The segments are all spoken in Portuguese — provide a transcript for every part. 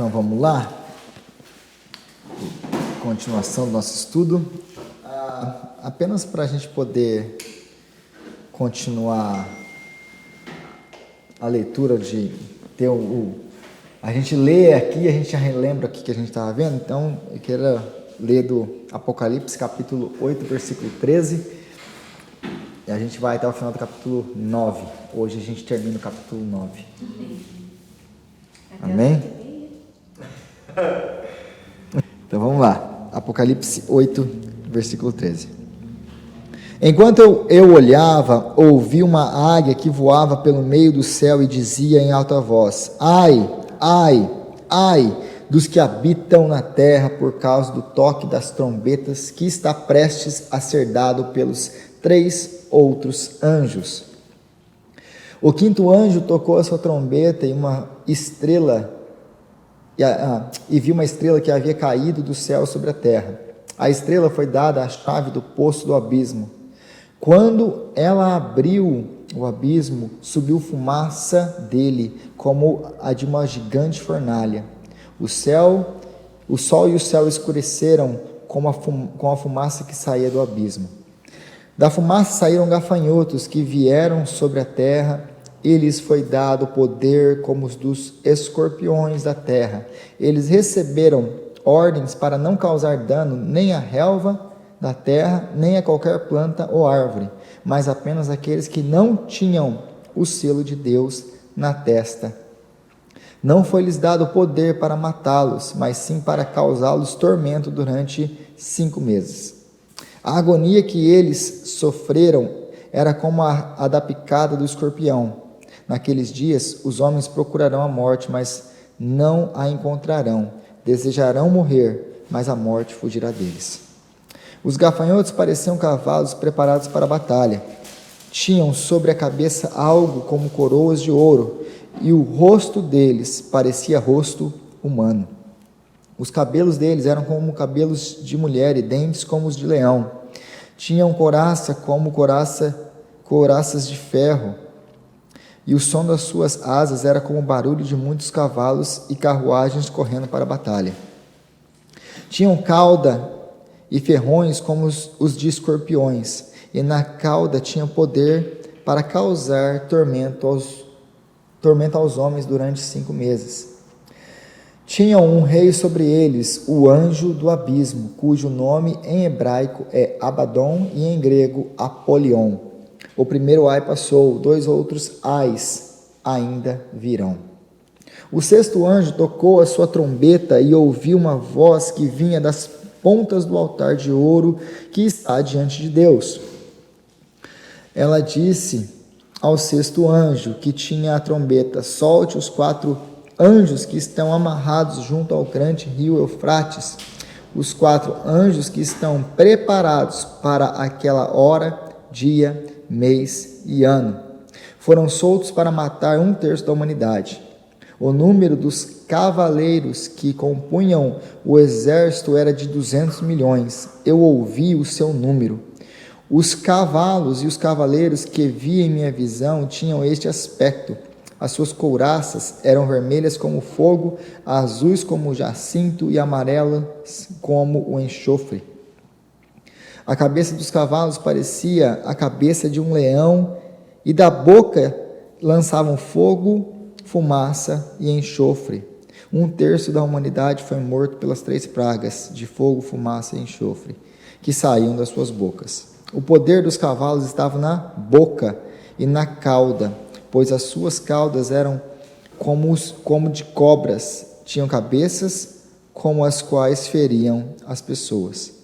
Então vamos lá, continuação do nosso estudo. Apenas para a gente poder continuar a leitura, de ter a gente lê aqui, a gente já relembra o que a gente estava vendo. Então eu quero ler do Apocalipse capítulo 8, versículo 13, e a gente vai até o final do capítulo 9. Hoje a gente termina o capítulo 9. Amém? Então vamos lá, Apocalipse 8, versículo 13. Enquanto eu olhava, ouvi uma águia que voava pelo meio do céu e dizia em alta voz: Ai, ai, ai dos que habitam na terra por causa do toque das trombetas que está prestes a ser dado pelos 3 outros anjos. O quinto anjo tocou a sua trombeta e uma estrela e viu uma estrela que havia caído do céu sobre a terra. A estrela foi dada a chave do poço do abismo. Quando ela abriu o abismo, subiu fumaça dele, como a de uma gigante fornalha. O sol e o céu escureceram com a fumaça que saía do abismo. Da fumaça saíram gafanhotos que vieram sobre a terra, e lhes foi dado poder como os dos escorpiões da terra. Eles receberam ordens para não causar dano nem à relva da terra, nem a qualquer planta ou árvore, mas apenas aqueles que não tinham o selo de Deus na testa. Não foi-lhes dado poder para matá-los, mas sim para causá-los tormento durante 5 meses. A agonia que eles sofreram era como a da picada do escorpião. Naqueles dias, os homens procurarão a morte, mas não a encontrarão. Desejarão morrer, mas a morte fugirá deles. Os gafanhotos pareciam cavalos preparados para a batalha. Tinham sobre a cabeça algo como coroas de ouro, e o rosto deles parecia rosto humano. Os cabelos deles eram como cabelos de mulher e dentes como os de leão. Tinham couraça como couraças de ferro, e o som das suas asas era como o barulho de muitos cavalos e carruagens correndo para a batalha. Tinham cauda e ferrões como os de escorpiões, e na cauda tinham poder para causar tormento aos homens durante 5 meses. Tinham um rei sobre eles, o anjo do abismo, cujo nome em hebraico é Abaddon e em grego Apolion. O primeiro ai passou, 2 outros ais ainda virão. O 6º anjo tocou a sua trombeta e ouviu uma voz que vinha das pontas do altar de ouro que está diante de Deus. Ela disse ao 6º anjo que tinha a trombeta: solte os 4 anjos que estão amarrados junto ao grande rio Eufrates, os 4 anjos que estão preparados para aquela hora, dia, mês e ano. Foram soltos para matar 1/3 da humanidade. O número dos cavaleiros que compunham o exército era de 200 milhões. Eu ouvi o seu número. Os cavalos e os cavaleiros que vi em minha visão tinham este aspecto. As suas couraças eram vermelhas como fogo, azuis como o jacinto e amarelas como o enxofre. A cabeça dos cavalos parecia a cabeça de um leão, e da boca lançavam fogo, fumaça e enxofre. 1/3 da humanidade foi morto pelas 3 pragas de fogo, fumaça e enxofre que saíam das suas bocas. O poder dos cavalos estava na boca e na cauda, pois as suas caudas eram como de cobras, tinham cabeças como as quais feriam as pessoas.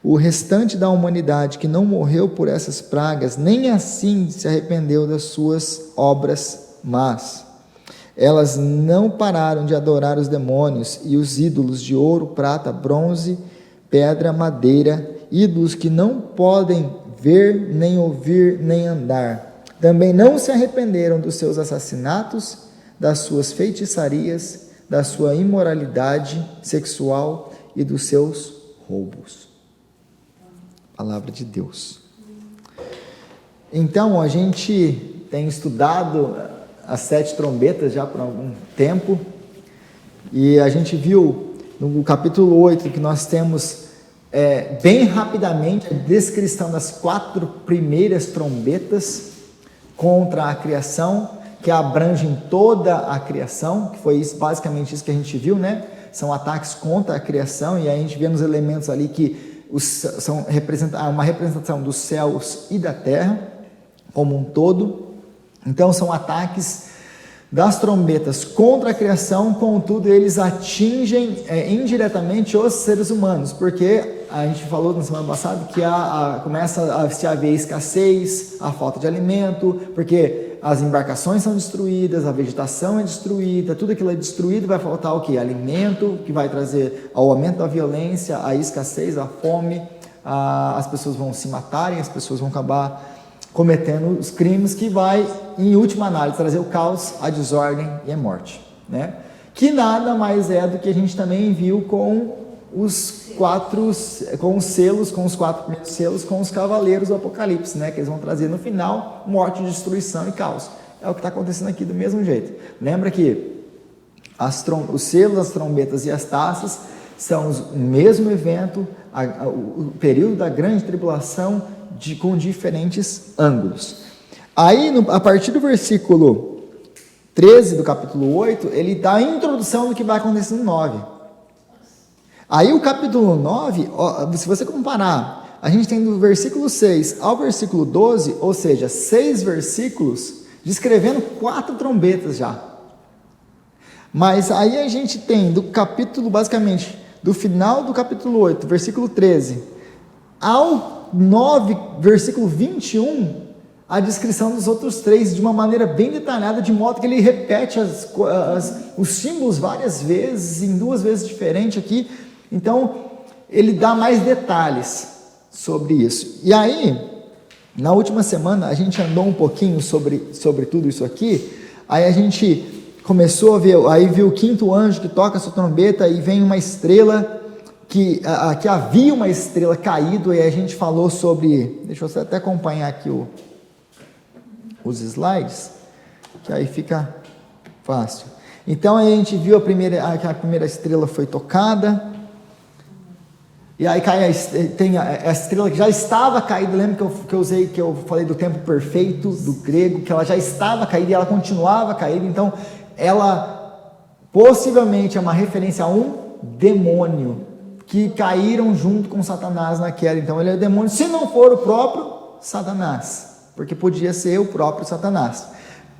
O restante da humanidade que não morreu por essas pragas, nem assim se arrependeu das suas obras más. Elas não pararam de adorar os demônios e os ídolos de ouro, prata, bronze, pedra, madeira, ídolos que não podem ver, nem ouvir, nem andar. Também não se arrependeram dos seus assassinatos, das suas feitiçarias, da sua imoralidade sexual e dos seus roubos. Palavra de Deus. Então, a gente tem estudado as 7 trombetas já por algum tempo, E a gente viu no capítulo 8 que nós temos bem rapidamente a descrição das 4 primeiras trombetas contra a criação, que abrangem toda a criação, que foi basicamente isso que a gente viu, né? São ataques contra a criação, e aí a gente vê nos elementos ali que são uma representação dos céus e da terra, como um todo. Então são ataques das trombetas contra a criação, contudo eles atingem indiretamente os seres humanos, porque a gente falou na semana passada que começa a se haver escassez, a falta de alimento, porque as embarcações são destruídas, a vegetação é destruída, tudo aquilo é destruído, vai faltar o quê? Alimento, que vai trazer ao aumento da violência, a escassez, a fome, as pessoas vão se matarem, as pessoas vão acabar cometendo os crimes, que vai, em última análise, trazer o caos, a desordem e a morte, né? Que nada mais é do que a gente também viu com os 4 selos, com os 4 primeiros selos, com os cavaleiros do Apocalipse, né? Que eles vão trazer no final morte, destruição e caos. É o que está acontecendo aqui do mesmo jeito. Lembra que os selos, as trombetas e as taças são o mesmo evento, o período da grande tribulação, com diferentes ângulos. Aí, a partir do versículo 13 do capítulo 8, ele dá a introdução do que vai acontecer no 9. Aí o capítulo 9, se você comparar, a gente tem do versículo 6 ao versículo 12, ou seja, 6 versículos, descrevendo 4 trombetas já. Mas aí a gente tem do capítulo, basicamente, do final do capítulo 8, versículo 13, ao 9, versículo 21, a descrição dos outros 3 de uma maneira bem detalhada, de modo que ele repete os símbolos várias vezes, em 2 vezes diferentes aqui. Então, ele dá mais detalhes sobre isso. E aí, na última semana, a gente andou um pouquinho sobre tudo isso aqui. Aí a gente começou a ver, aí viu o 5º anjo que toca a sua trombeta, e vem uma estrela, que havia uma estrela caído, e a gente falou sobre, deixa eu até acompanhar aqui os slides, que aí fica fácil. Então a gente viu que a primeira estrela foi tocada, e aí tem a estrela que já estava caída. Lembra que eu falei do tempo perfeito do grego, que ela já estava caída e ela continuava caída. Então ela possivelmente é uma referência a um demônio, que caíram junto com Satanás na queda. Então ele é demônio, se não for o próprio Satanás, porque podia ser o próprio Satanás.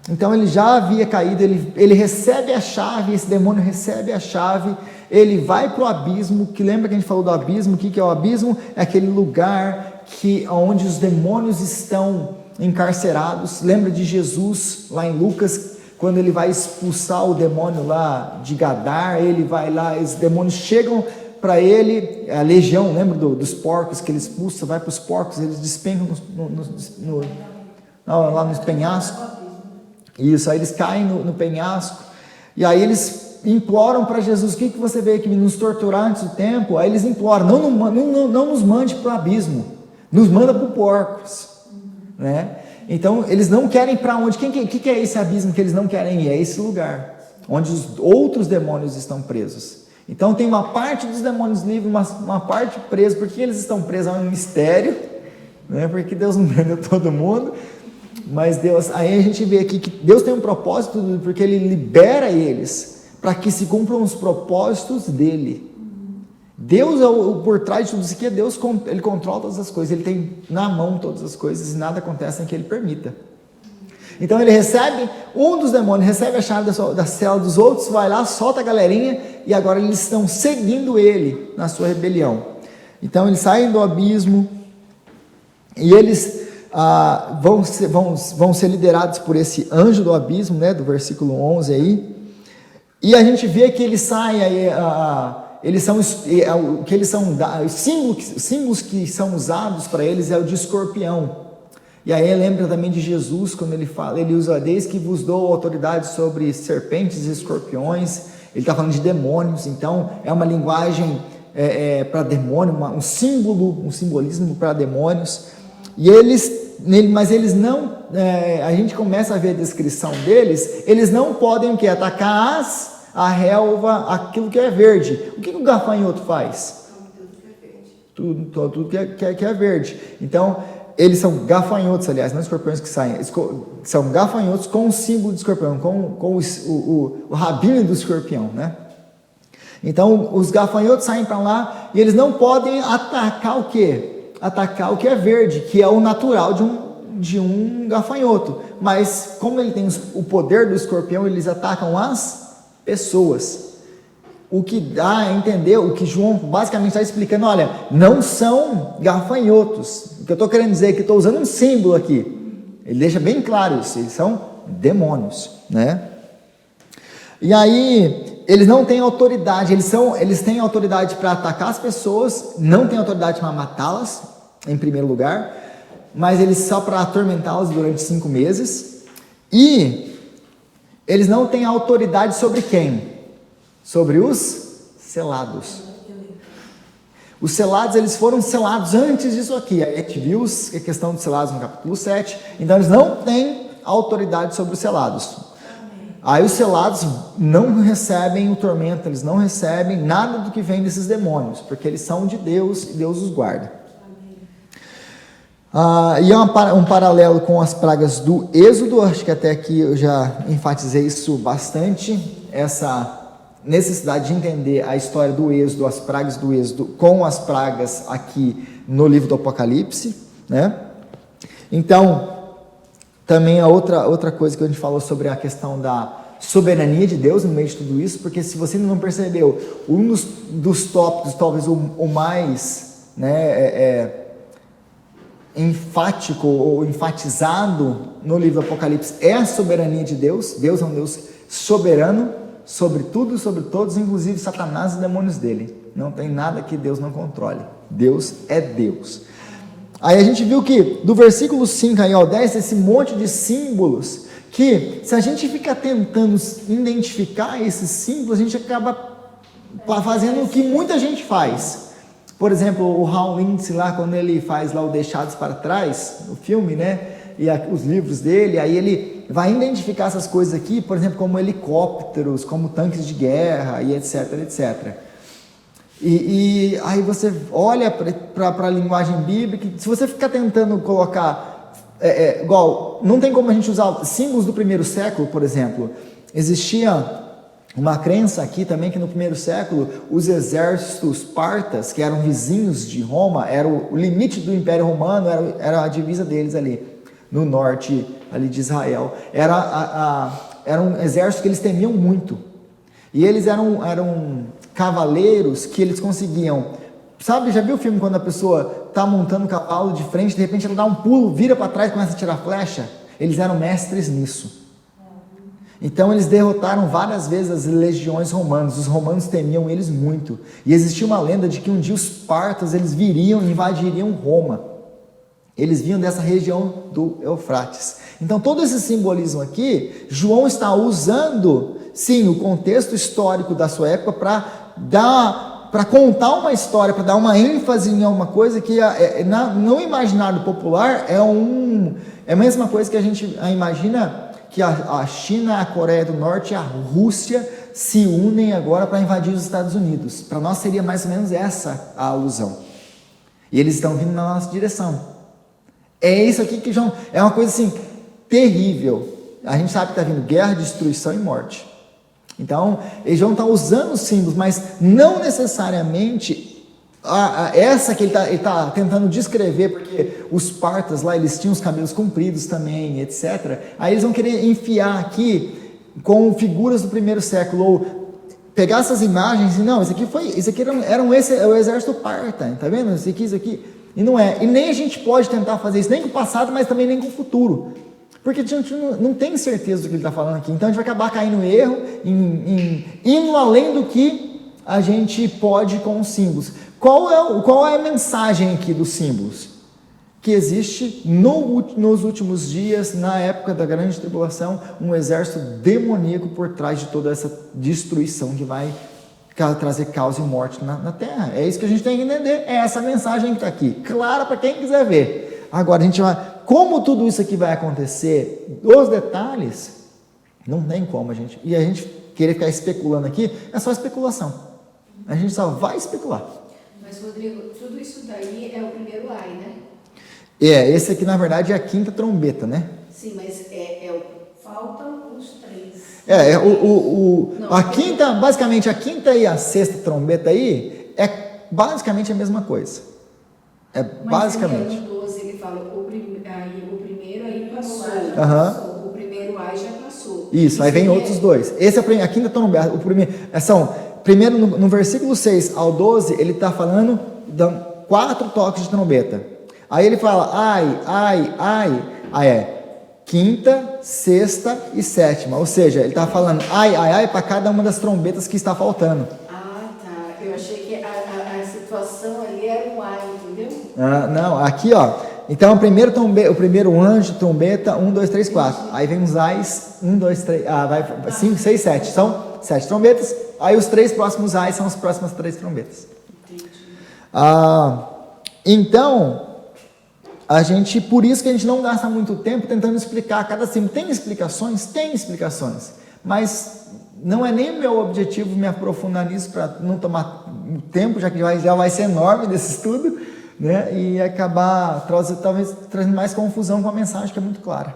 Então ele já havia caído, ele recebe a chave, esse demônio recebe a chave, ele vai para o abismo, que lembra que a gente falou do abismo? O que é o abismo? É aquele lugar onde os demônios estão encarcerados. Lembra de Jesus, lá em Lucas, quando ele vai expulsar o demônio lá de Gadar, ele vai lá, os demônios chegam para ele, a legião, lembra dos porcos que ele expulsa, vai para os porcos, eles despencam lá no penhasco. Isso, aí eles caem no penhasco, e aí eles imploram para Jesus: o que você veio aqui nos torturar antes do tempo? Aí eles imploram: não nos mande para o abismo, nos manda para os porcos, né? Então eles não querem para onde? O que é esse abismo que eles não querem ir? É esse lugar onde os outros demônios estão presos. Então tem uma parte dos demônios livres, uma parte presa. Por que eles estão presos? É um mistério, né? Porque Deus não prendeu todo mundo, mas Deus, aí a gente vê aqui que Deus tem um propósito, porque Ele libera eles para que se cumpram os propósitos dele. Deus é o por trás de tudo isso aqui. Deus, Ele controla todas as coisas, Ele tem na mão todas as coisas, e nada acontece sem que Ele permita. Então ele recebe, um dos demônios recebe a chave da cela dos outros, vai lá, solta a galerinha, e agora eles estão seguindo ele na sua rebelião. Então eles saem do abismo, e eles vão ser liderados por esse anjo do abismo, né, do versículo 11 aí, e a gente vê que eles saem, símbolos que são usados para eles é o de escorpião. E aí lembra também de Jesus, quando ele fala, ele usa: desde que vos dou autoridade sobre serpentes e escorpiões. Ele está falando de demônios, então é uma linguagem para demônio, um simbolismo para demônios. E mas eles não, a gente começa a ver a descrição deles, eles não podem atacar a relva, aquilo que é verde. O que o gafanhoto faz? Tudo que é verde. Então, eles são gafanhotos, aliás, não escorpiões que saem. São gafanhotos com o símbolo de escorpião, com o rabinho do escorpião, né? Então, os gafanhotos saem para lá e eles não podem atacar o quê? Atacar o que é verde, que é o natural de um gafanhoto. Mas, como ele tem o poder do escorpião, eles atacam as pessoas. O que dá a entender, o que João basicamente está explicando, olha, não são gafanhotos. O que eu estou querendo dizer é que estou usando um símbolo aqui. Ele deixa bem claro isso, eles são demônios, né? E aí, eles não têm autoridade, eles têm autoridade para atacar as pessoas, não têm autoridade para matá-las, em primeiro lugar, mas eles só para atormentá-las durante 5 meses, e eles não têm autoridade sobre quem? Sobre os selados. Os selados, eles foram selados antes disso aqui. A gente viu a questão dos selados no capítulo 7. Então, eles não têm autoridade sobre os selados. Aí os selados não recebem o tormento, eles não recebem nada do que vem desses demônios, porque eles são de Deus e Deus os guarda. E é um paralelo com as pragas do Êxodo. Acho que até aqui eu já enfatizei isso bastante, essa necessidade de entender a história do Êxodo, as pragas do Êxodo, com as pragas aqui no livro do Apocalipse, né? Então, também a outra coisa que a gente falou sobre a questão da soberania de Deus no meio de tudo isso, porque se você não percebeu, um dos tópicos, talvez o mais, né, enfático ou enfatizado no livro do Apocalipse é a soberania de Deus. Deus é um Deus soberano sobre tudo e sobre todos, inclusive Satanás e demônios dele. Não tem nada que Deus não controle. Deus é Deus. Aí a gente viu que do versículo 5 aí ao 10, esse monte de símbolos, que se a gente fica tentando identificar esses símbolos, a gente acaba fazendo o que muita gente faz. Por exemplo, o Hal Lindsey lá, quando ele faz lá o Deixados para Trás, o filme, né, e os livros dele, aí ele vai identificar essas coisas aqui, por exemplo, como helicópteros, como tanques de guerra, e etc, etc. E aí você olha para a linguagem bíblica, se você ficar tentando colocar, igual, não tem como a gente usar símbolos do primeiro século, por exemplo. Existia uma crença aqui também que no primeiro século os exércitos partas, que eram vizinhos de Roma, era o limite do Império Romano, era a divisa deles ali no norte ali de Israel. Era um exército que eles temiam muito. E eles eram cavaleiros que eles conseguiam. Sabe, já viu o filme quando a pessoa está montando o cavalo de frente, de repente ela dá um pulo, vira para trás e começa a tirar flecha? Eles eram mestres nisso. Então eles derrotaram várias vezes as legiões romanas. Os romanos temiam eles muito. E existia uma lenda de que um dia os partos eles viriam e invadiriam Roma. Eles vinham dessa região do Eufrates. Então todo esse simbolismo aqui, João está usando, sim, o contexto histórico da sua época para contar uma história, para dar uma ênfase em alguma coisa que no imaginário popular é a mesma coisa que a gente imagina que a China, a Coreia do Norte e a Rússia se unem agora para invadir os Estados Unidos. Para nós seria mais ou menos essa a alusão. E eles estão vindo na nossa direção. É isso aqui que João... É uma coisa assim, terrível. A gente sabe que está vindo guerra, destruição e morte. Então, João está usando os símbolos, mas não necessariamente essa que ele está tentando descrever, porque os partas lá, eles tinham os cabelos compridos também, etc. Aí eles vão querer enfiar aqui com figuras do primeiro século, ou pegar essas imagens e não, isso aqui era o exército parta, tá vendo? Isso aqui. E não é. E nem a gente pode tentar fazer isso, nem com o passado, mas também nem com o futuro. Porque a gente não tem certeza do que ele está falando aqui. Então a gente vai acabar caindo no erro, indo além do que a gente pode com os símbolos. Qual é a mensagem aqui dos símbolos? Que existe nos últimos dias, na época da grande tribulação, um exército demoníaco por trás de toda essa destruição que vai trazer caos e morte na terra. É isso que a gente tem que entender. É essa mensagem que está aqui. Clara para quem quiser ver. Agora a gente vai... Como tudo isso aqui vai acontecer, os detalhes, não tem como a gente... E a gente querer ficar especulando aqui, é só especulação. A gente só vai especular. Mas, Rodrigo, tudo isso daí é o primeiro ai, né? Esse aqui na verdade é a quinta trombeta, né? Sim, mas faltam os 3. A quinta, basicamente a quinta e a sexta trombeta aí é basicamente a mesma coisa. Basicamente. No 12 ele fala o primeiro aí passou. Uhum. O primeiro ai já passou. Isso, aí vem outros dois. Esse é a quinta trombeta. Primeiro no versículo 6 ao 12, ele está falando de 4 toques de trombeta. Aí ele fala ai, ai, ai. Aí é quinta, sexta e sétima. Ou seja, ele está falando ai, ai, ai para cada uma das trombetas que está faltando. Ah, tá. Eu achei que a situação ali era um ai, entendeu? Não, aqui ó. Então o primeiro anjo, trombeta, 1, 2, 3, 4. Aí vem os ais, 1, 2, 3, vai 5, 6, 7. São 7 trombetas. Aí os 3 próximos ais são as próximas 3 trombetas. Entendi. Então, por isso que a gente não gasta muito tempo tentando explicar cada símbolo. Tem explicações? Tem explicações. Mas não é nem meu objetivo me aprofundar nisso para não tomar tempo, já que já vai ser enorme desse estudo, né? E acabar talvez trazendo mais confusão com a mensagem que é muito clara.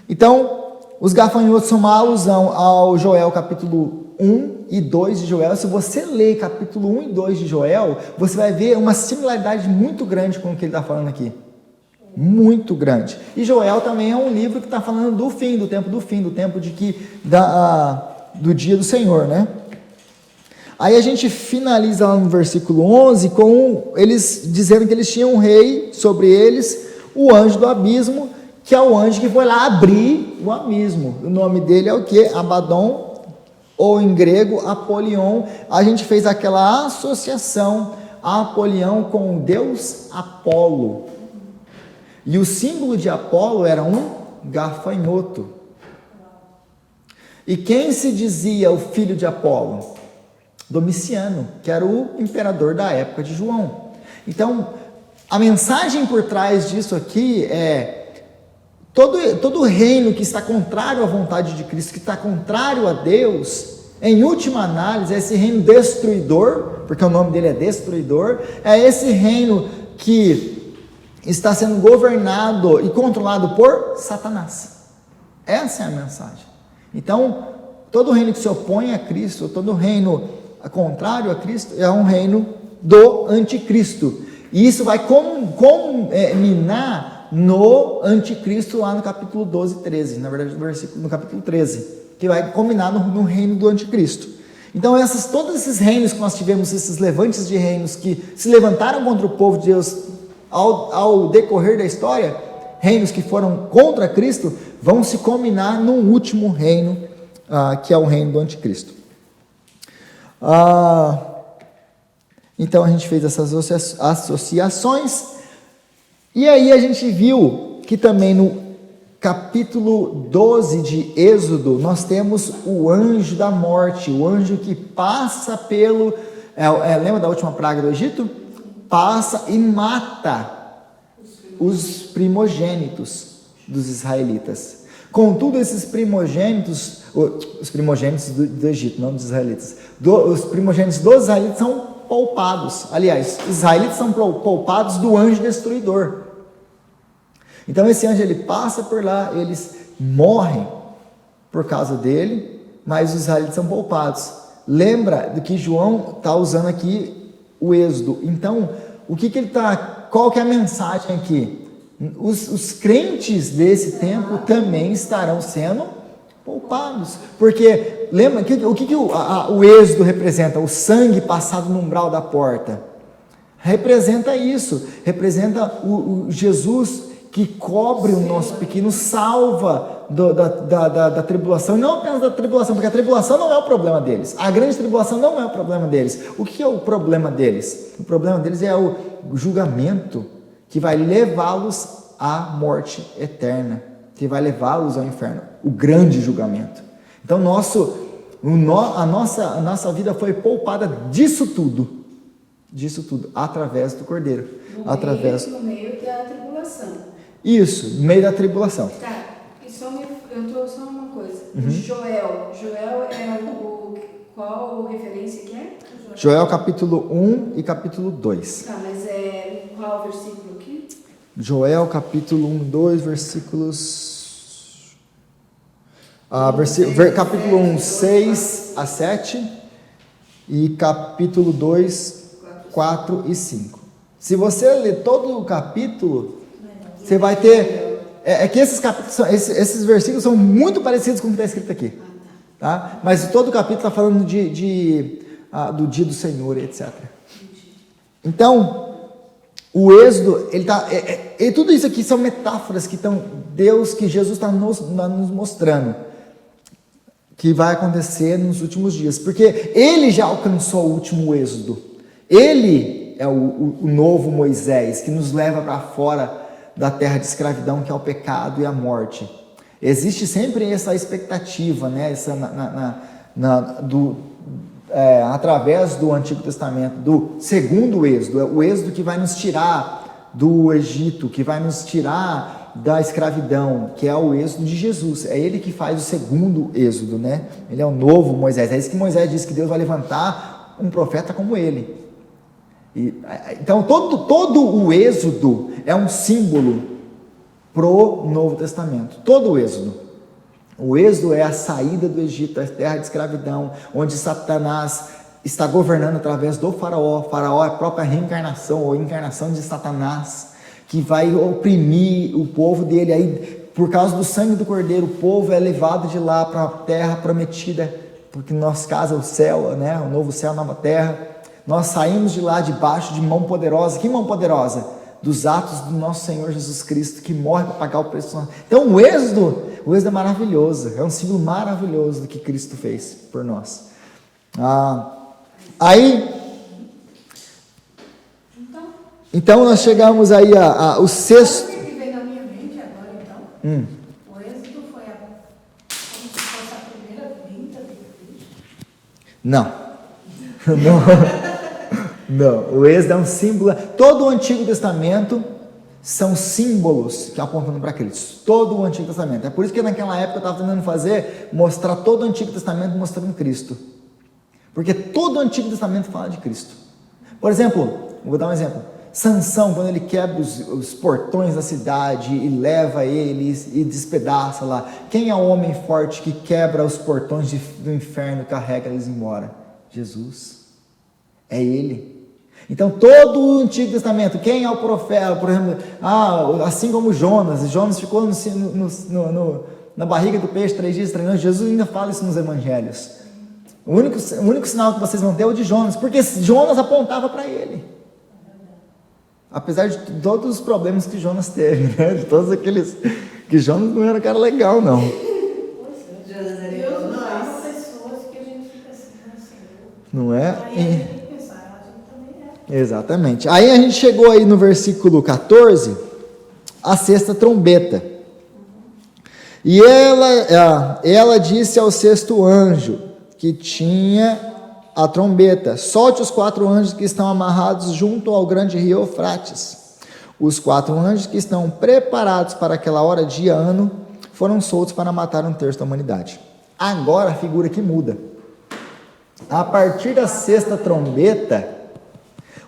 Então, os gafanhotos são uma alusão ao Joel capítulo 1 e 2 de Joel. Se você ler capítulo 1 e 2 de Joel, você vai ver uma similaridade muito grande com o que ele está falando aqui. Muito grande. E Joel também é um livro que está falando do fim, do tempo do dia do Senhor, né? Aí a gente finaliza lá no versículo 11 com eles dizendo que eles tinham um rei sobre eles, o anjo do abismo, que é o anjo que foi lá abrir o abismo. O nome dele é o quê? Abaddon, ou em grego, Apolion. A gente fez aquela associação Apolion com o deus Apolo. E o símbolo de Apolo era um gafanhoto. E quem se dizia o filho de Apolo? Domiciano, que era o imperador da época de João. Então, a mensagem por trás disso aqui é todo reino que está contrário à vontade de Cristo, que está contrário a Deus, em última análise, é esse reino destruidor, porque o nome dele é destruidor, é esse reino que está sendo governado e controlado por Satanás. Essa é a mensagem. Então, todo reino que se opõe a Cristo, todo reino contrário a Cristo, é um reino do anticristo. E isso vai culminar no anticristo lá no capítulo 12 e 13, na verdade no capítulo 13, que vai culminar no reino do anticristo. Então todos esses reinos que nós tivemos, esses levantes de reinos que se levantaram contra o povo de Deus ao decorrer da história, reinos que foram contra Cristo, vão se culminar num último reino, que é o reino do anticristo. Então a gente fez essas associações, e aí a gente viu que também no capítulo 12 de Êxodo, nós temos o anjo da morte, o anjo que passa pelo... lembra da última praga do Egito? Passa e mata os primogênitos dos israelitas. Contudo, esses primogênitos, os primogênitos do Egito, não dos israelitas, os primogênitos dos israelitas são poupados. Aliás, os israelitas são poupados do anjo destruidor. Então esse anjo ele passa por lá, eles morrem por causa dele, mas os israelitas são poupados. Lembra do que João está usando aqui o Êxodo. Então, qual que é a mensagem aqui? Os crentes desse tempo também estarão sendo poupados. Porque, lembra, o que o Êxodo representa? O sangue passado no umbral da porta. Representa isso. Representa o Jesus que cobre o nosso pequeno, salva da tribulação. E não apenas da tribulação, porque a tribulação não é o problema deles. A grande tribulação não é o problema deles. O que é o problema deles? O problema deles é o julgamento que vai levá-los à morte eterna, que vai levá-los ao inferno, o grande julgamento. Então a nossa vida foi poupada disso tudo, através do Cordeiro, no meio da tribulação. Isso, no meio da tribulação. Tá, e só eu tô só uma coisa. Joel é qual referência que é? Joel capítulo 1 e capítulo 2. Tá, mas qual versículo aqui? Joel capítulo 1, 2, versículos... capítulo 1, 6 a 7 e capítulo 2, 4 e 5. Se você ler todo o capítulo, você vai ter... É que esses versículos são muito parecidos com o que está escrito aqui. Tá? Mas todo o capítulo está falando do dia do Senhor, etc. Então, o Êxodo, tudo isso aqui são metáforas que Jesus está nos mostrando que vai acontecer nos últimos dias, porque Ele já alcançou o último Êxodo. Ele é o novo Moisés que nos leva para fora da terra de escravidão, que é o pecado e a morte. Existe sempre essa expectativa, né? Através do Antigo Testamento, do segundo Êxodo, o Êxodo que vai nos tirar do Egito, que vai nos tirar da escravidão, que é o Êxodo de Jesus. É Ele que faz o segundo Êxodo, né? Ele é o novo Moisés. É isso que Moisés disse, que Deus vai levantar um profeta como ele. Então todo o Êxodo é um símbolo pro Novo Testamento. Todo o Êxodo. O Êxodo é a saída do Egito, a terra de escravidão, onde Satanás está governando através do faraó. O faraó é a própria reencarnação ou encarnação de Satanás, que vai oprimir o povo dele. Aí, por causa do sangue do Cordeiro, o povo é levado de lá para a terra prometida, porque no nosso caso é o céu, né? O novo céu, a nova terra. Nós saímos de lá debaixo de mão poderosa. Que mão poderosa? Dos atos do nosso Senhor Jesus Cristo, que morre para pagar o preço. Então o Êxodo é maravilhoso, é um símbolo maravilhoso do que Cristo fez por nós. Então nós chegamos aí ao sexto. Sabe o que vem na minha mente agora, então? O Êxodo foi como se fosse a primeira vinda de Cristo? Não. Não, o Êxodo é um símbolo. Todo o Antigo Testamento são símbolos que apontam para Cristo. Todo o Antigo Testamento. É por isso que naquela época eu estava tentando mostrar todo o Antigo Testamento mostrando Cristo. Porque todo o Antigo Testamento fala de Cristo. Por exemplo, vou dar um exemplo. Sansão, quando ele quebra os portões da cidade e leva eles e despedaça lá. Quem é o homem forte que quebra os portões do inferno e carrega eles embora? Jesus. É Ele. Então todo o Antigo Testamento, quem é o profeta? Por exemplo, assim como Jonas ficou na barriga do peixe 3 dias treinando. Jesus ainda fala isso nos evangelhos. O único sinal que vocês vão ter é o de Jonas, porque Jonas apontava para ele. Apesar de todos os problemas que Jonas teve, né? De todos aqueles... que Jonas não era um cara legal, não. Deus não pessoas que a gente fica assim. Não é? Aí a gente tem que pensar, a gente também é. Exatamente. Aí a gente chegou aí no versículo 14, a sexta trombeta. E ela disse ao sexto anjo, que tinha a trombeta: solte os 4 anjos que estão amarrados junto ao grande rio Eufrates. Os 4 anjos que estão preparados para aquela hora, dia, ano, foram soltos para matar 1/3 da humanidade. Agora a figura que muda. A partir da sexta trombeta,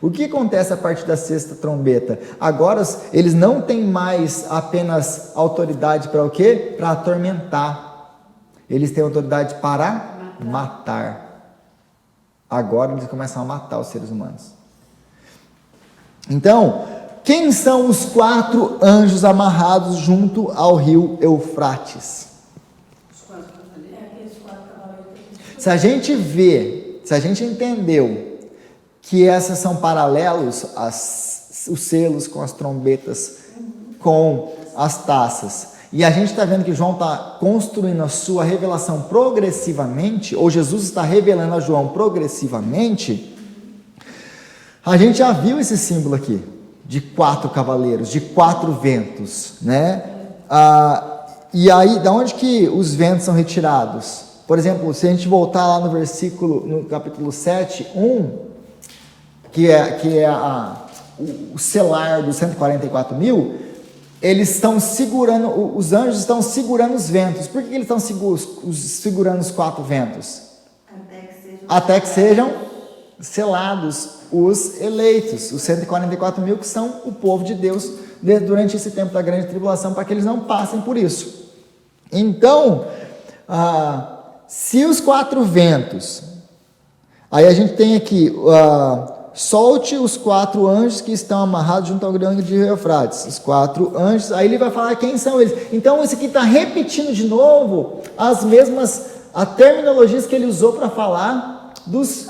o que acontece a partir da sexta trombeta? Agora eles não têm mais apenas autoridade para o quê? Para atormentar. Eles têm autoridade para matar. Agora eles começam a matar os seres humanos. Então, quem são os 4 anjos amarrados junto ao rio Eufrates? Se a gente entendeu que essas são paralelos, os selos com as trombetas, com as taças, e a gente está vendo que João está construindo a sua revelação progressivamente, ou Jesus está revelando a João progressivamente, a gente já viu esse símbolo aqui, de 4 cavaleiros, de 4 ventos, né? E aí, da onde que os ventos são retirados? Por exemplo, se a gente voltar lá no capítulo 7, 1, que é o selar dos 144 mil, eles estão segurando, os anjos estão segurando os ventos. Por que eles estão segurando os 4 ventos? Até que sejam selados os eleitos, os 144 mil que são o povo de Deus durante esse tempo da grande tribulação, para que eles não passem por isso. Então, se os 4 ventos, aí a gente tem aqui, solte os 4 anjos que estão amarrados junto ao grande rio Eufrates, os 4 anjos, aí ele vai falar quem são eles. Então isso aqui está repetindo de novo a terminologias que ele usou para falar dos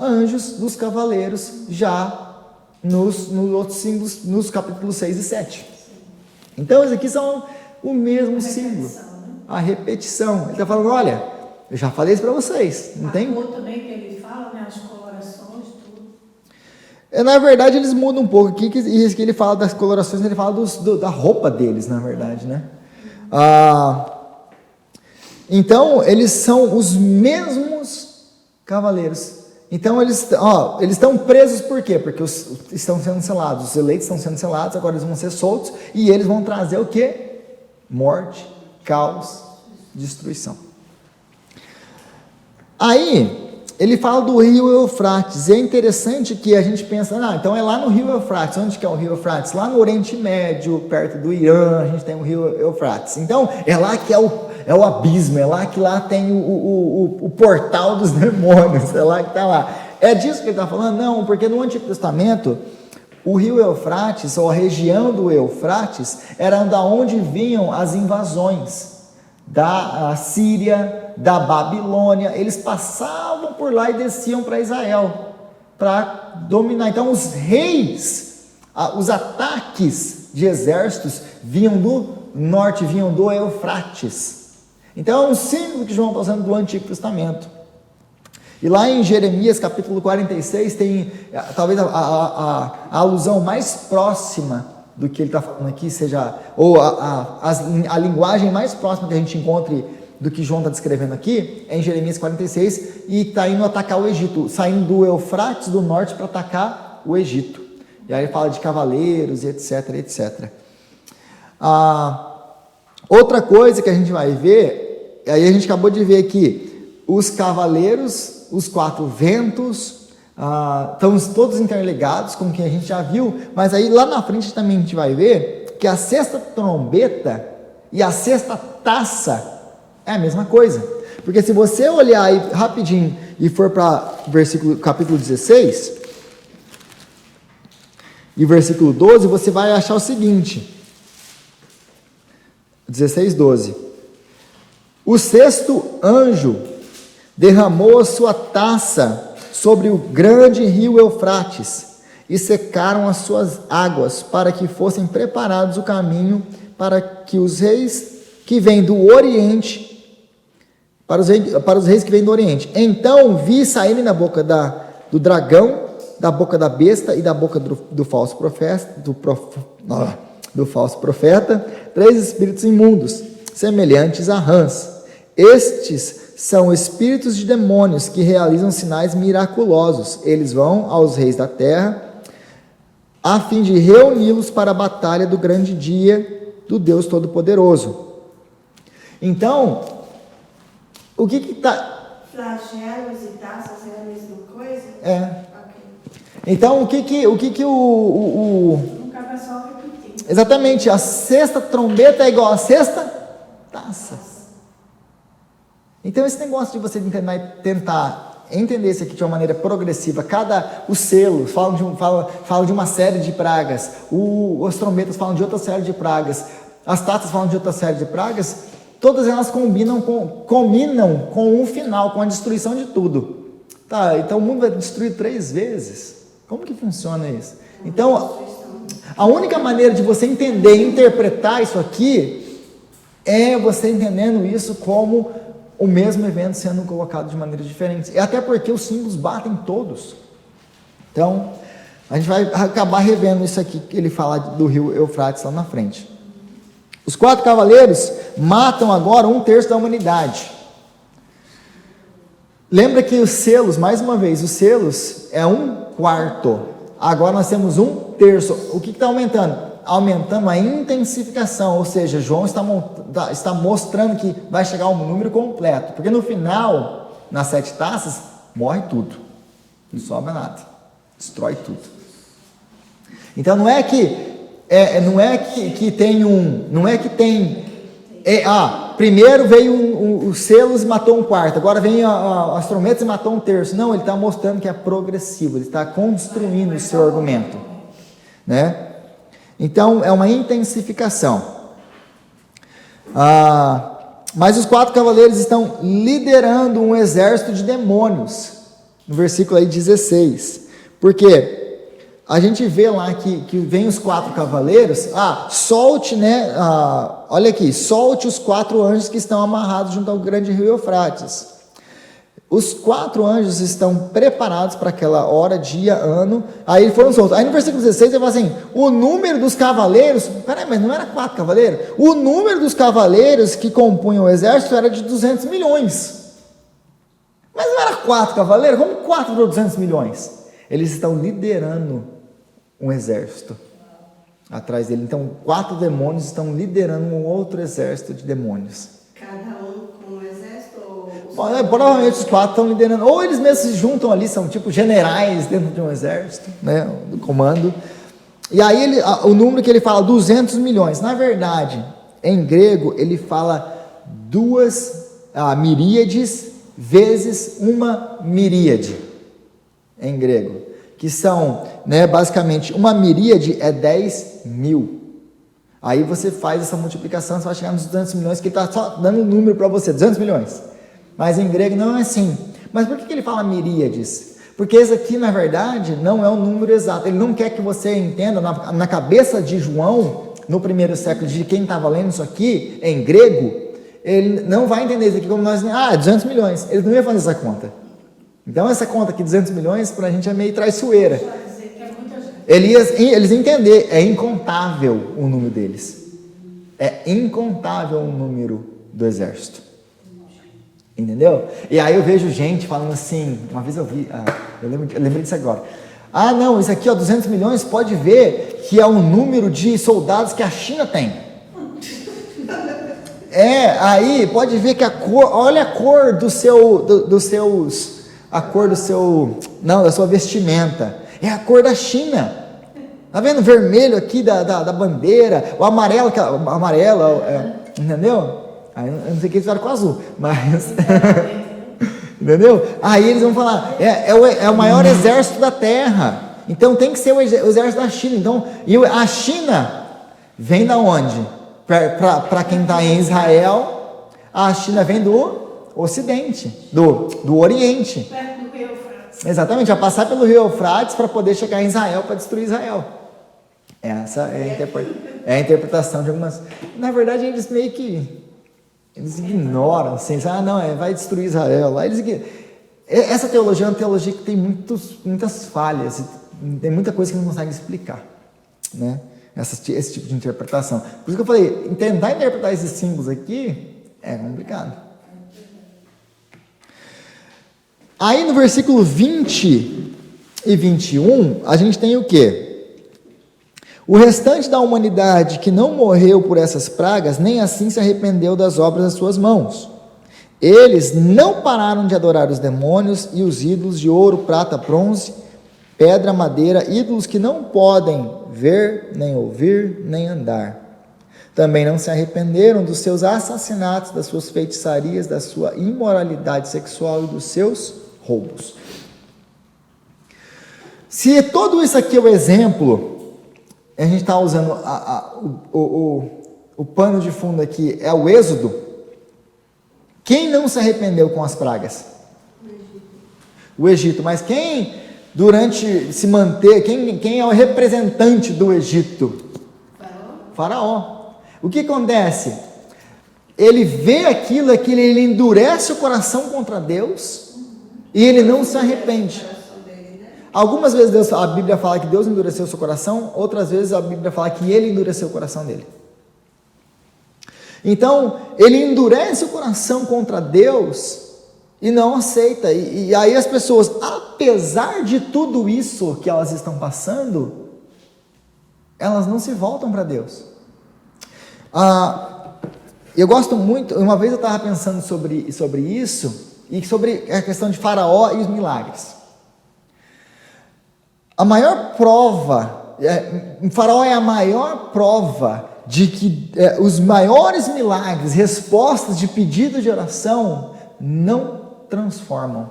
anjos, dos cavaleiros, já nos outros símbolos, nos capítulos 6 e 7. Então isso aqui são o mesmo símbolo, a repetição. Ele está falando, olha, eu já falei isso para vocês, não tem? A cor também que ele fala, né, as colorações, tudo. Na verdade, eles mudam um pouco aqui, que ele fala das colorações, ele fala da roupa deles, na verdade, né? Então, eles são os mesmos cavaleiros. Então, eles estão presos por quê? Porque estão sendo selados, os eleitos estão sendo selados, agora eles vão ser soltos, e eles vão trazer o quê? Morte, caos, destruição. Aí, ele fala do rio Eufrates, e é interessante que a gente pensa, então é lá no rio Eufrates. Onde que é o rio Eufrates? Lá no Oriente Médio, perto do Irã, a gente tem o rio Eufrates. Então, é lá que é o abismo, é lá que tem o portal dos demônios, é lá que está lá. É disso que ele está falando? Não, porque no Antigo Testamento, o rio Eufrates, ou a região do Eufrates, era da onde vinham as invasões da Síria, da Babilônia. Eles passavam por lá e desciam para Israel, para dominar. Então os reis, os ataques de exércitos vinham do norte, vinham do Eufrates. Então é um símbolo que João está usando do Antigo Testamento. E lá em Jeremias capítulo 46 tem talvez a alusão mais próxima do que ele está falando aqui, seja, ou a linguagem mais próxima que a gente encontre do que João está descrevendo aqui, é em Jeremias 46, e está indo atacar o Egito, saindo do Eufrates do norte para atacar o Egito. E aí ele fala de cavaleiros, e etc, etc. Outra coisa que a gente vai ver, aí a gente acabou de ver aqui, os cavaleiros, os 4 ventos, estão todos interligados, como que a gente já viu, mas aí lá na frente também a gente vai ver que a 6ª trombeta e a 6ª taça é a mesma coisa, porque se você olhar aí rapidinho e for para capítulo 16 e versículo 12, você vai achar o seguinte, 16:12, o 6º anjo derramou a sua taça sobre o grande rio Eufrates, e secaram as suas águas, para que fossem preparados o caminho para que os reis que vêm do Oriente, para os reis que vêm do Oriente. Então vi saírem da boca do dragão, da boca da besta e da boca do falso profeta, do falso profeta, 3 espíritos imundos, semelhantes a rãs. Estes são espíritos de demônios que realizam sinais miraculosos. Eles vão aos reis da terra a fim de reuni-los para a batalha do grande dia do Deus Todo-Poderoso. Então, o que está... Flagelos e taças é a mesma coisa? É. Okay. Então, o que Nunca vai só repetir. Exatamente, a 6ª trombeta é igual a 6ª taça. Então esse negócio de você tentar entender isso aqui de uma maneira progressiva, os selos falam de uma série de pragas, as trombetas falam de outra série de pragas, as taças falam de outra série de pragas, todas elas combinam com um final, com a destruição de tudo. Tá, então o mundo vai destruir 3 vezes? Como que funciona isso? Então, a única maneira de você entender e interpretar isso aqui é você entendendo isso como o mesmo evento sendo colocado de maneiras diferentes. E até porque os símbolos batem todos. Então, a gente vai acabar revendo isso aqui que ele fala do rio Eufrates lá na frente. Os 4 cavaleiros matam agora 1/3 da humanidade. Lembra que os selos, mais uma vez, os selos é 1/4. Agora nós temos 1/3. O que está aumentando? aumentando a intensificação, ou seja, João está mostrando que vai chegar um número completo, porque no final, nas 7 taças, morre tudo, não sobra nada, destrói tudo. Então não é que primeiro veio os selos e matou um quarto, agora vem as trombetas e matou um terço. Não, ele está mostrando que é progressivo, ele está construindo o seu argumento, né? Então é uma intensificação. Mas os 4 cavaleiros estão liderando um exército de demônios, no versículo aí 16, porque a gente vê lá que vem os 4 cavaleiros, solte, né, olha aqui, solte os 4 anjos que estão amarrados junto ao grande rio Eufrates. Os 4 anjos estão preparados para aquela hora, dia, ano, aí foram soltos. Aí no versículo 16 ele fala assim, o número dos cavaleiros, peraí, mas não era 4 cavaleiros? O número dos cavaleiros que compunham o exército era de 200 milhões. Mas não era 4 cavaleiros? Como 4 para 200 milhões? Eles estão liderando um exército atrás dele. Então, 4 demônios estão liderando um outro exército de demônios. Cada um com um exército? Provavelmente os 4 estão liderando, ou eles mesmos se juntam ali, são tipo generais dentro de um exército, né, do comando. E aí o número que ele fala, 200 milhões. Na verdade, em grego, ele fala 2 miríades vezes uma miríade, em grego, que são, né, basicamente, uma miríade é 10 mil. Aí você faz essa multiplicação, você vai chegar nos 200 milhões, que ele está só dando um número para você, 200 milhões. Mas em grego não é assim. Mas por que ele fala miríades? Porque esse aqui, na verdade, não é um número exato. Ele não quer que você entenda, na cabeça de João, no primeiro século, de quem estava lendo isso aqui, em grego, ele não vai entender isso aqui como nós, 200 milhões. Ele não ia fazer essa conta. Então essa conta aqui, 200 milhões, para a gente é meio traiçoeira. Eles entender, é incontável o número deles. É incontável o número do exército. Entendeu? E aí eu vejo gente falando assim, uma vez eu vi, eu lembrei disso agora. Não, isso aqui, 200 milhões, pode ver que é o número de soldados que a China tem. Aí pode ver que olha a cor da sua vestimenta, é a cor da China. Tá vendo o vermelho aqui da bandeira, o amarelo, entendeu? Aí eu não sei o que eles fizeram com o azul, mas entendeu? Aí eles vão falar, é o maior exército da terra, então tem que ser o exército da China. Então, e a China vem da onde? Para quem está em Israel, a China vem do Ocidente, do Oriente. Perto do rio Eufrates. Exatamente, vai passar pelo rio Eufrates para poder chegar em Israel, para destruir Israel. Essa é a interpretação de algumas. Na verdade, eles meio que ignoram, assim, vai destruir Israel. Lá essa teologia é uma teologia que tem muitas falhas, tem muita coisa que não consegue explicar, né? Esse tipo de interpretação. Por isso que eu falei, tentar interpretar esses símbolos aqui é complicado. Aí no versículo 20 e 21, a gente tem o quê? O restante da humanidade que não morreu por essas pragas, nem assim se arrependeu das obras das suas mãos. Eles não pararam de adorar os demônios e os ídolos de ouro, prata, bronze, pedra, madeira, ídolos que não podem ver, nem ouvir, nem andar. Também não se arrependeram dos seus assassinatos, das suas feitiçarias, da sua imoralidade sexual e dos seus roubos. Se tudo isso aqui é o exemplo, a gente está usando o pano de fundo aqui, é o Êxodo. Quem não se arrependeu com as pragas? O Egito. Mas quem quem é o representante do Egito? Faraó. O que acontece? Ele vê aquilo, ele endurece o coração contra Deus e ele não se arrepende. Algumas vezes a Bíblia fala que Deus endureceu o seu coração, outras vezes a Bíblia fala que ele endureceu o coração dele. Então, ele endurece o coração contra Deus e não aceita. E aí as pessoas, apesar de tudo isso que elas estão passando, elas não se voltam para Deus. Eu gosto muito, uma vez eu estava pensando sobre isso, e sobre a questão de Faraó e os milagres. A maior prova, Faraó é a maior prova de que os maiores milagres, respostas de pedido de oração, não transformam.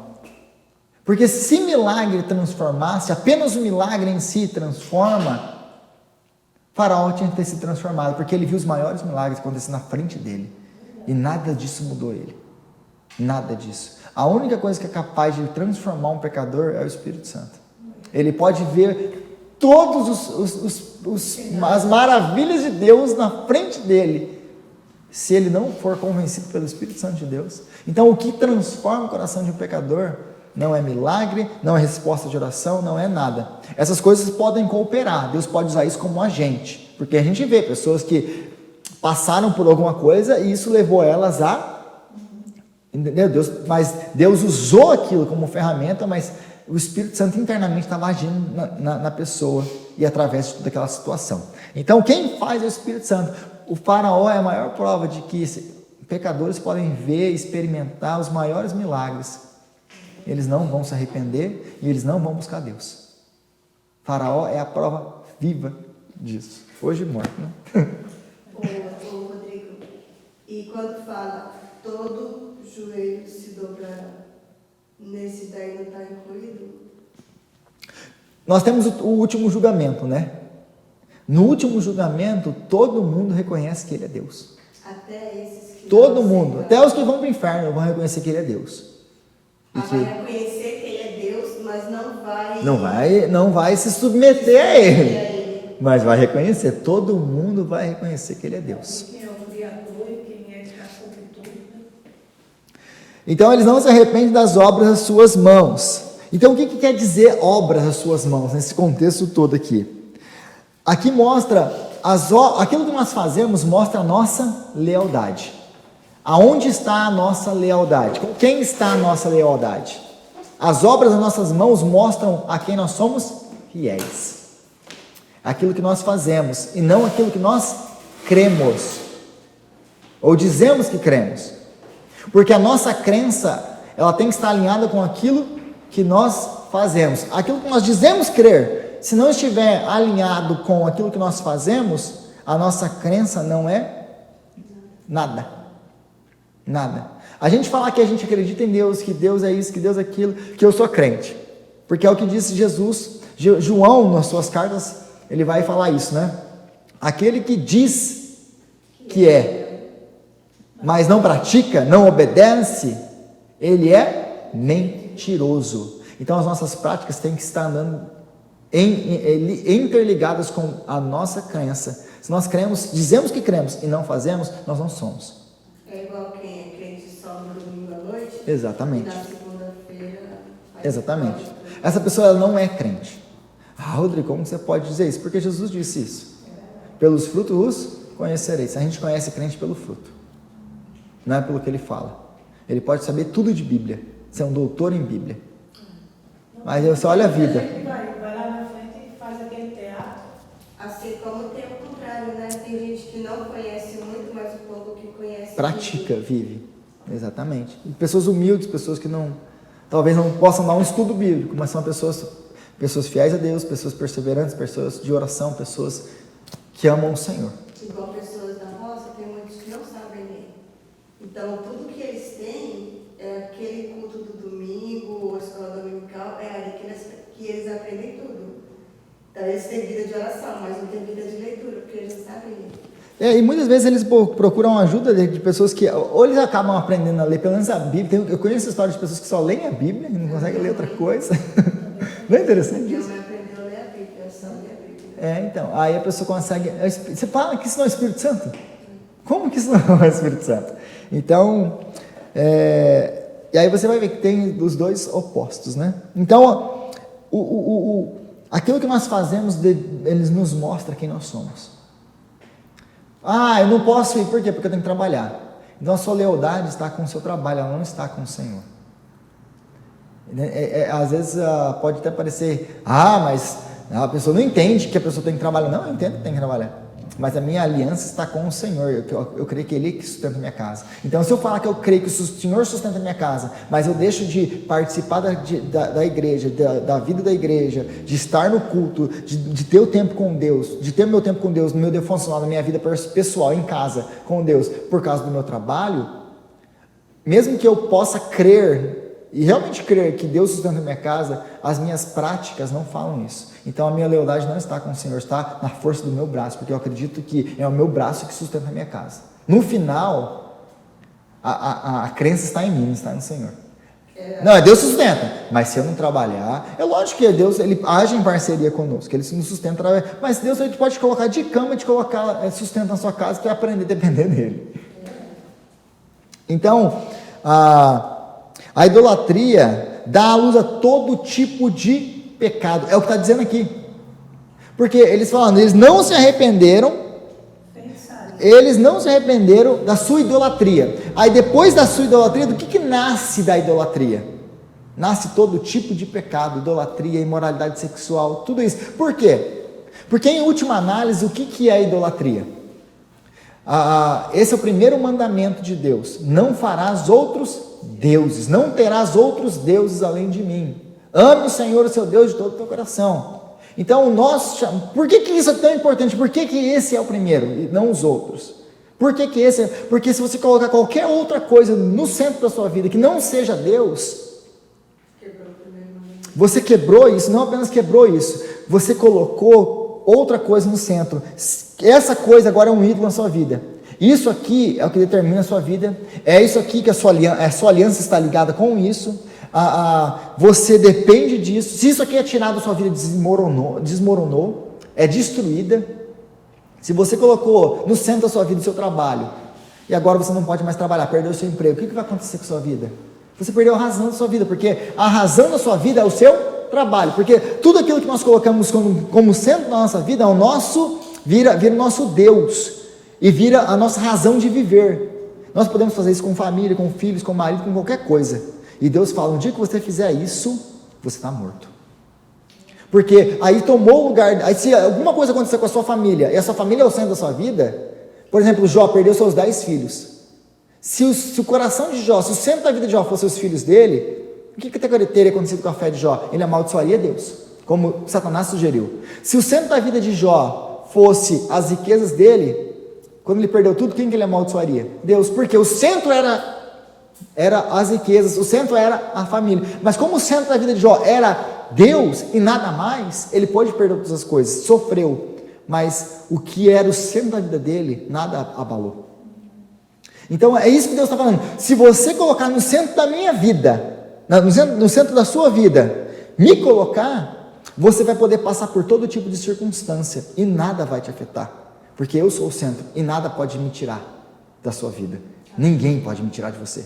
Porque se milagre transformasse, apenas o milagre em si transforma, Faraó tinha que ter se transformado, porque ele viu os maiores milagres acontecer na frente dele, e nada disso mudou ele, nada disso. A única coisa que é capaz de transformar um pecador é o Espírito Santo. Ele pode ver todas as maravilhas de Deus na frente dele, se ele não for convencido pelo Espírito Santo de Deus. Então, o que transforma o coração de um pecador não é milagre, não é resposta de oração, não é nada. Essas coisas podem cooperar, Deus pode usar isso como agente, porque a gente vê pessoas que passaram por alguma coisa e isso levou elas entendeu? Mas Deus usou aquilo como ferramenta, mas o Espírito Santo internamente estava agindo na pessoa e através de toda aquela situação. Então, quem faz é o Espírito Santo. O Faraó é a maior prova de que pecadores podem ver e experimentar os maiores milagres. Eles não vão se arrepender e eles não vão buscar Deus. Faraó é a prova viva disso. Hoje morto, né? Ô Rodrigo, e quando fala todo joelho se dobrará, nesse daí não está incluído? Nós temos o último julgamento, né? No último julgamento, todo mundo reconhece que Ele é Deus. Até esses que todo mundo, até os que vão para o inferno vão reconhecer que Ele é Deus. Vai reconhecer que Ele é Deus, mas não vai se submeter a Ele, mas vai reconhecer, todo mundo vai reconhecer que Ele é Deus. Quem é o Criador e quem é que está sobre tudo, né? Então eles não se arrependem das obras das suas mãos. Então o que quer dizer obras das suas mãos, nesse contexto todo aqui? Aqui mostra, aquilo que nós fazemos mostra a nossa lealdade. Aonde está a nossa lealdade? Com quem está a nossa lealdade? As obras das nossas mãos mostram a quem nós somos fiéis. Aquilo que nós fazemos e não aquilo que nós cremos. Ou dizemos que cremos. Porque a nossa crença, ela tem que estar alinhada com aquilo que nós fazemos. Aquilo que nós dizemos crer, se não estiver alinhado com aquilo que nós fazemos, a nossa crença não é nada. Nada. A gente falar que a gente acredita em Deus, que Deus é isso, que Deus é aquilo, que eu sou crente. Porque é o que disse Jesus. João, nas suas cartas, ele vai falar isso, né? Aquele que diz que é, mas não pratica, não obedece, ele é mentiroso. Então as nossas práticas têm que estar andando interligadas com a nossa crença. Se nós cremos, dizemos que cremos e não fazemos, nós não somos. É igual quem é crente só no domingo à noite. Exatamente. E na segunda-feira. Exatamente. Essa pessoa ela não é crente. Rodrigo, como você pode dizer isso? Porque Jesus disse isso. Pelos frutos os conhecereis. A gente conhece crente pelo fruto. Não é pelo que ele fala. Ele pode saber tudo de Bíblia. Ser um doutor em Bíblia. Mas você olha a vida. Vai lá na frente e faz aquele teatro. Assim como tem o contrário, né? Tem gente que não conhece muito, mas o pouco que conhece Pratica, vive. Exatamente. E pessoas humildes, pessoas que talvez não possam dar um estudo bíblico, mas são pessoas fiéis a Deus, pessoas perseverantes, pessoas de oração, pessoas que amam o Senhor. Igual pessoas da roça, tem muitos que não sabem ler. Então, tudo que eles têm é aquele culto do domingo, ou escola dominical, é ali que eles aprendem tudo. Então, eles têm vida de oração, mas não têm vida de leitura, porque eles não sabem ler. E muitas vezes eles procuram ajuda de pessoas que, ou eles acabam aprendendo a ler, pelo menos a Bíblia. Eu conheço histórias de pessoas que só leem a Bíblia e não conseguem ler outra coisa. Não é interessante isso? Minha mãe aprendeu a ler a Bíblia, eu só li a Bíblia. Então, aí a pessoa consegue. Você fala que isso não é o Espírito Santo? Como que isso não é o Espírito Santo? Então, e aí você vai ver que tem os dois opostos, né? Então, aquilo que nós fazemos, eles nos mostra quem nós somos. Eu não posso ir, por quê? Porque eu tenho que trabalhar. Então a sua lealdade está com o seu trabalho, ela não está com o Senhor. Às vezes pode até parecer, mas A pessoa não entende que a pessoa tem que trabalhar. Não, eu entendo que tem que trabalhar. Mas a minha aliança está com o Senhor. Eu creio que Ele é que sustenta a minha casa. Então, se eu falar que eu creio que o Senhor sustenta a minha casa, mas eu deixo de participar da igreja, da vida da igreja, de estar no culto, de ter o tempo com Deus, de ter meu tempo com Deus, no meu devocional, na minha vida pessoal, em casa, com Deus, por causa do meu trabalho, mesmo que eu possa crer, e realmente crer que Deus sustenta a minha casa, as minhas práticas não falam isso. Então a minha lealdade não está com o Senhor, está na força do meu braço, porque eu acredito que é o meu braço que sustenta a minha casa. No final, a crença está em mim, não está no Senhor. Não, é Deus sustenta, mas se eu não trabalhar, é lógico que Deus, Ele age em parceria conosco, Ele nos sustenta, mas Deus Ele pode te colocar de cama, te colocar sustento na sua casa, para aprender a depender dEle. Então, a idolatria dá à luz a todo tipo de pecado, é o que está dizendo aqui, porque eles falam, eles não se arrependeram da sua idolatria. Aí depois da sua idolatria, do que nasce da idolatria? Nasce todo tipo de pecado, idolatria, imoralidade sexual, tudo isso. Por quê? Porque em última análise, o que é a idolatria? Esse é o primeiro mandamento de Deus: não farás outros deuses, não terás outros deuses além de mim. Ame o Senhor, o seu Deus, de todo o teu coração. Então, por que isso é tão importante? Por que esse é o primeiro e não os outros? Por que esse? Porque se você colocar qualquer outra coisa no centro da sua vida que não seja Deus, você quebrou isso, não apenas quebrou isso, você colocou outra coisa no centro. Essa coisa agora é um ídolo na sua vida. Isso aqui é o que determina a sua vida, é isso aqui que a sua aliança está ligada com isso. Você depende disso. Se isso aqui é tirado da sua vida, desmoronou, é destruída. Se você colocou no centro da sua vida o seu trabalho, e agora você não pode mais trabalhar, perdeu o seu emprego, o que vai acontecer com a sua vida? Você perdeu a razão da sua vida, porque a razão da sua vida é o seu trabalho, porque tudo aquilo que nós colocamos como centro da nossa vida, vira o nosso Deus, e vira a nossa razão de viver. Nós podemos fazer isso com família, com filhos, com marido, com qualquer coisa. E Deus fala, um dia que você fizer isso, você está morto. Porque aí tomou o lugar, aí se alguma coisa acontecer com a sua família, e a sua família é o centro da sua vida, por exemplo, Jó perdeu seus 10 filhos. Se o coração de Jó, se o centro da vida de Jó fosse os filhos dele, o que teria acontecido com a fé de Jó? Ele amaldiçoaria Deus, como Satanás sugeriu. Se o centro da vida de Jó fosse as riquezas dele, quando ele perdeu tudo, quem que ele amaldiçoaria? Deus, porque o centro era as riquezas, o centro era a família, mas como o centro da vida de Jó era Deus e nada mais, ele pôde perder todas as coisas, sofreu, mas o que era o centro da vida dele, nada abalou. Então é isso que Deus está falando. Se você colocar no centro da minha vida, no centro da sua vida, me colocar, você vai poder passar por todo tipo de circunstância e nada vai te afetar, porque eu sou o centro e nada pode me tirar da sua vida. Ninguém pode me tirar de você.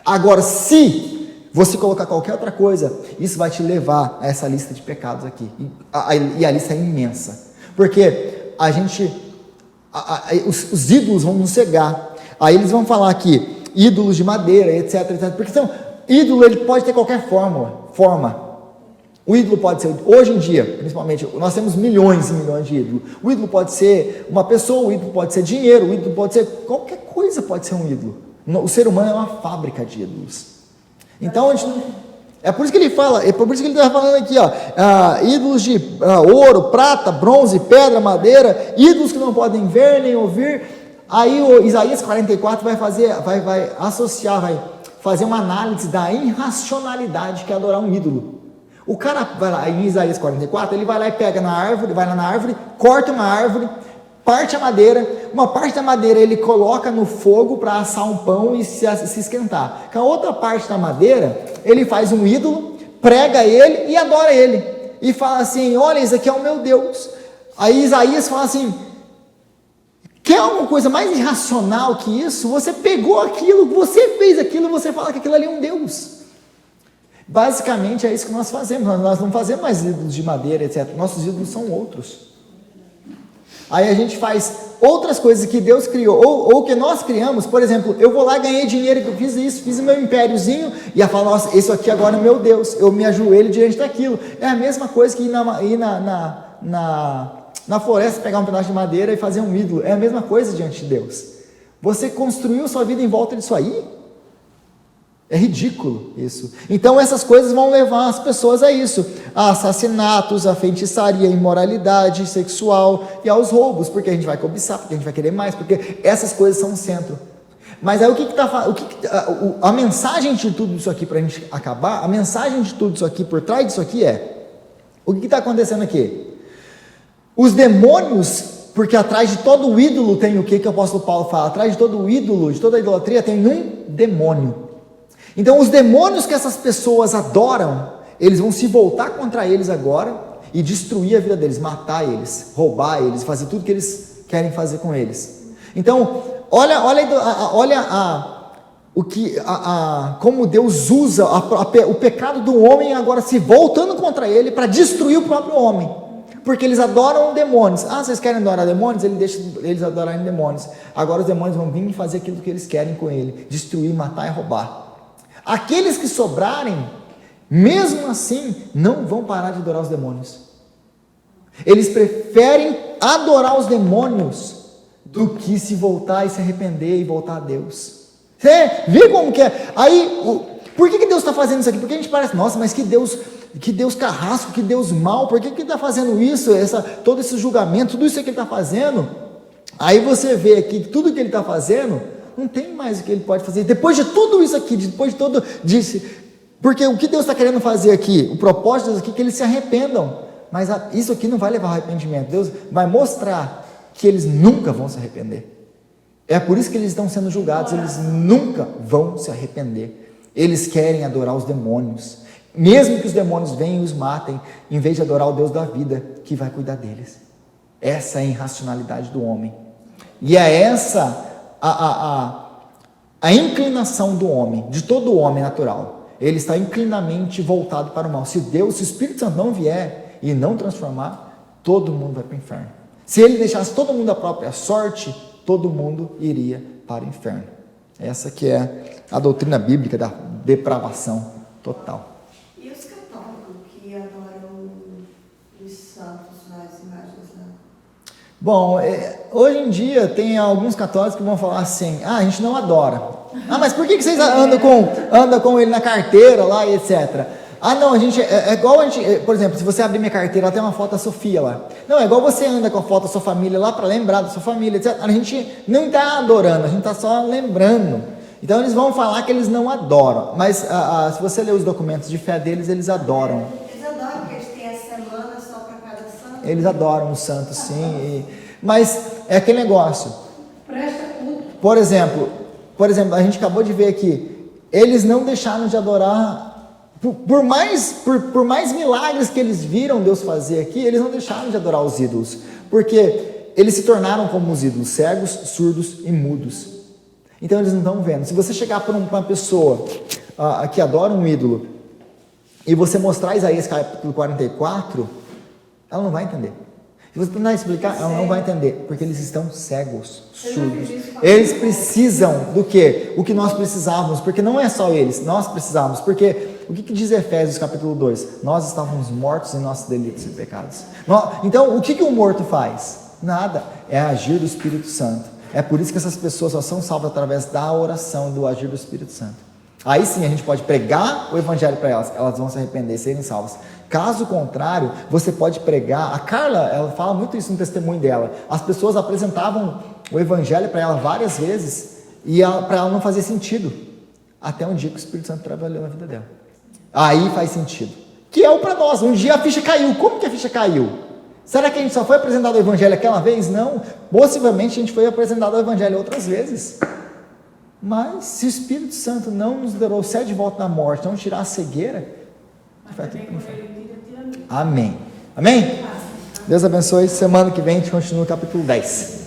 Agora, se você colocar qualquer outra coisa, isso vai te levar a essa lista de pecados aqui. E a lista é imensa. Porque os ídolos vão nos cegar. Aí eles vão falar aqui, ídolos de madeira, etc. Porque ídolo ele pode ter qualquer forma. O ídolo pode ser, hoje em dia, principalmente, nós temos milhões e milhões de ídolos. O ídolo pode ser uma pessoa, o ídolo pode ser dinheiro, o ídolo pode ser qualquer coisa, pode ser um ídolo. O ser humano é uma fábrica de ídolos. Então, é por isso que ele fala, é por isso que ele está falando aqui, ídolos de ouro, prata, bronze, pedra, madeira, ídolos que não podem ver nem ouvir. Aí o Isaías 44 vai associar, vai fazer uma análise da irracionalidade que é adorar um ídolo. O cara vai lá, em Isaías 44, ele vai lá e pega vai lá na árvore, corta uma árvore, parte a madeira, uma parte da madeira ele coloca no fogo para assar um pão e se esquentar. Com a outra parte da madeira, ele faz um ídolo, prega ele e adora ele. E fala assim, olha, isso aqui é o meu Deus. Aí Isaías fala assim, quer alguma coisa mais irracional que isso? Você pegou aquilo, você fez aquilo, você fala que aquilo ali é um Deus. Basicamente é isso que nós fazemos. Nós não fazemos mais ídolos de madeira, etc. Nossos ídolos são outros. Aí a gente faz outras coisas que Deus criou, ou que nós criamos. Por exemplo, eu vou lá, ganhei dinheiro, eu fiz isso, fiz o meu impériozinho, e eu falo, nossa, isso aqui agora é meu Deus, eu me ajoelho diante daquilo. É a mesma coisa que ir na floresta, pegar um pedaço de madeira e fazer um ídolo. É a mesma coisa diante de Deus. Você construiu sua vida em volta disso aí? É ridículo isso. Então essas coisas vão levar as pessoas a isso, a assassinatos, a feitiçaria, a imoralidade sexual e aos roubos, porque a gente vai cobiçar, porque a gente vai querer mais, porque essas coisas são o centro. Mas aí a mensagem de tudo isso aqui, para a gente acabar, a mensagem de tudo isso aqui, por trás disso aqui o que está acontecendo aqui? Os demônios, porque atrás de todo ídolo tem o que o apóstolo Paulo fala? Atrás de todo ídolo, de toda idolatria tem um demônio. Então os demônios que essas pessoas adoram, eles vão se voltar contra eles agora e destruir a vida deles, matar eles, roubar eles, fazer tudo que eles querem fazer com eles. Então, olha como Deus usa o pecado do homem agora se voltando contra ele para destruir o próprio homem, porque eles adoram demônios. Vocês querem adorar demônios? Ele deixa eles adorarem demônios. Agora os demônios vão vir e fazer aquilo que eles querem com ele, destruir, matar e roubar. Aqueles que sobrarem, mesmo assim, não vão parar de adorar os demônios. Eles preferem adorar os demônios do que se voltar e se arrepender e voltar a Deus. Você vê como que é? Aí, por que Deus está fazendo isso aqui? Porque a gente parece, nossa, mas que Deus carrasco, que Deus mau, por que Ele está fazendo isso, todo esse julgamento, tudo isso que Ele está fazendo? Aí você vê aqui que tudo que Ele está fazendo, não tem mais o que Ele pode fazer, depois de tudo isso aqui, depois de todo isso, porque o que Deus está querendo fazer aqui, o propósito de Deus aqui é que eles se arrependam, mas isso aqui não vai levar ao arrependimento. Deus vai mostrar que eles nunca vão se arrepender, é por isso que eles estão sendo julgados, eles nunca vão se arrepender, eles querem adorar os demônios, mesmo que os demônios venham e os matem, em vez de adorar o Deus da vida, que vai cuidar deles. Essa é a irracionalidade do homem, e é essa a inclinação do homem, de todo homem natural. Ele está inclinamente voltado para o mal. Se o Espírito Santo não vier e não transformar, todo mundo vai para o inferno. Se ele deixasse todo mundo à própria sorte, todo mundo iria para o inferno. Essa que é a doutrina bíblica da depravação total. E os católicos que adoram os santos, as imagens lá? Bom, hoje em dia tem alguns católicos que vão falar assim, a gente não adora. Mas por que vocês andam com ele na carteira lá e etc? Não, a gente, é igual a gente, por exemplo, se você abrir minha carteira, ela tem uma foto da Sofia lá. Não, é igual você anda com a foto da sua família lá para lembrar da sua família, etc. A gente não está adorando, a gente está só lembrando. Então eles vão falar que eles não adoram, mas se você ler os documentos de fé deles, eles adoram. Eles adoram, porque eles têm a semana só para cada santo. Eles adoram os santos, sim. Mas é aquele negócio. Presta culto. Por exemplo, a gente acabou de ver aqui, eles não deixaram de adorar, por mais milagres que eles viram Deus fazer aqui, eles não deixaram de adorar os ídolos, porque eles se tornaram como os ídolos, cegos, surdos e mudos. Então eles não estão vendo. Se você chegar para uma pessoa que adora um ídolo, e você mostrar Isaías capítulo 44, ela não vai entender. Se você tentar explicar, ela não vai entender, porque eles estão cegos, surdos. Eles precisam do quê? O que nós precisávamos, porque não é só eles, nós precisávamos, porque o que diz Efésios capítulo 2? Nós estávamos mortos em nossos delitos e pecados. Então, o que o morto faz? Nada, é agir do Espírito Santo. É por isso que essas pessoas só são salvas através da oração e do agir do Espírito Santo. Aí sim a gente pode pregar o evangelho para elas, elas vão se arrepender, serem salvas. Caso contrário, você pode pregar. A Carla, ela fala muito isso no testemunho dela. As pessoas apresentavam o evangelho para ela várias vezes e para ela não fazia sentido. Até um dia que o Espírito Santo trabalhou na vida dela. Aí faz sentido. Que é o para nós. Um dia a ficha caiu. Como que a ficha caiu? Será que a gente só foi apresentado o evangelho aquela vez? Não. Possivelmente a gente foi apresentado o evangelho outras vezes. Mas se o Espírito Santo não nos trouxer de volta da morte, não tirar a cegueira, vai tudo para o inferno. Amém. Amém? Deus abençoe. Semana que vem a gente continua o capítulo 10.